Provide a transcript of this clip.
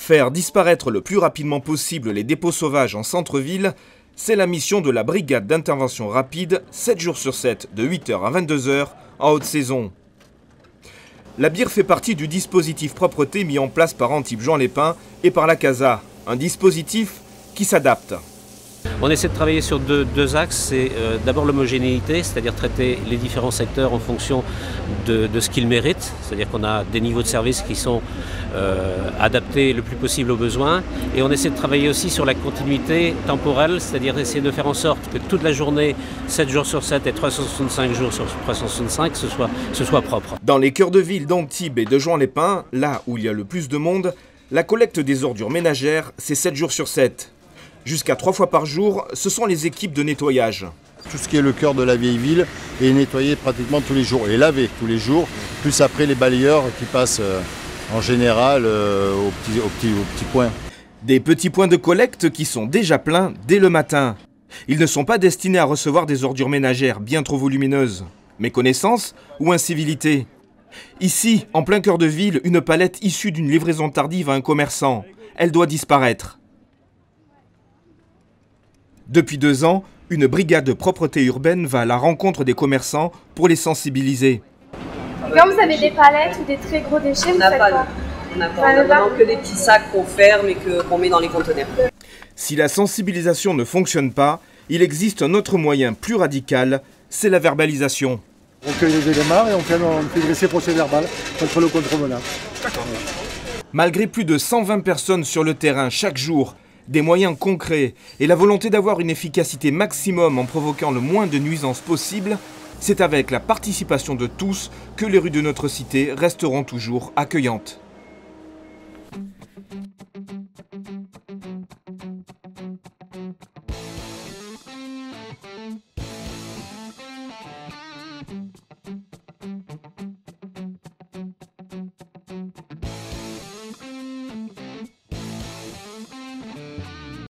Faire disparaître le plus rapidement possible les dépôts sauvages en centre-ville, c'est la mission de la brigade d'intervention rapide, 7 jours sur 7, de 8h à 22h, en haute saison. La BIR fait partie du dispositif propreté mis en place par Antibes Juan les Pins et par la CASA, un dispositif qui s'adapte. On essaie de travailler sur deux axes. C'est d'abord l'homogénéité, c'est-à-dire traiter les différents secteurs en fonction de ce qu'ils méritent. C'est-à-dire qu'on a des niveaux de service qui sont adaptés le plus possible aux besoins. Et on essaie de travailler aussi sur la continuité temporelle, c'est-à-dire essayer de faire en sorte que toute la journée, 7 jours sur 7 et 365 jours sur 365, ce soit propre. Dans les cœurs de ville d'Antibes et de Juan les Pins, là où il y a le plus de monde, la collecte des ordures ménagères, c'est 7 jours sur 7. Jusqu'à 3 fois par jour, ce sont les équipes de nettoyage. Tout ce qui est le cœur de la vieille ville est nettoyé pratiquement tous les jours et lavé tous les jours, plus après les balayeurs qui passent en général aux petits points. Des petits points de collecte qui sont déjà pleins dès le matin. Ils ne sont pas destinés à recevoir des ordures ménagères bien trop volumineuses. Méconnaissance ou incivilité? Ici, en plein cœur de ville, une palette issue d'une livraison tardive à un commerçant. Elle doit disparaître. Depuis 2 ans, une brigade de propreté urbaine va à la rencontre des commerçants pour les sensibiliser. Quand vous avez des palettes ou des très gros déchets, vous faites quoi? On n'a vraiment que des petits sacs qu'on ferme et qu'on met dans les conteneurs. Si la sensibilisation ne fonctionne pas, il existe un autre moyen plus radical, c'est la verbalisation. On cueille les éléments et on fait dresser procès-verbal contre le contrevenant. Malgré plus de 120 personnes sur le terrain chaque jour, des moyens concrets et la volonté d'avoir une efficacité maximum en provoquant le moins de nuisances possible, c'est avec la participation de tous que les rues de notre cité resteront toujours accueillantes.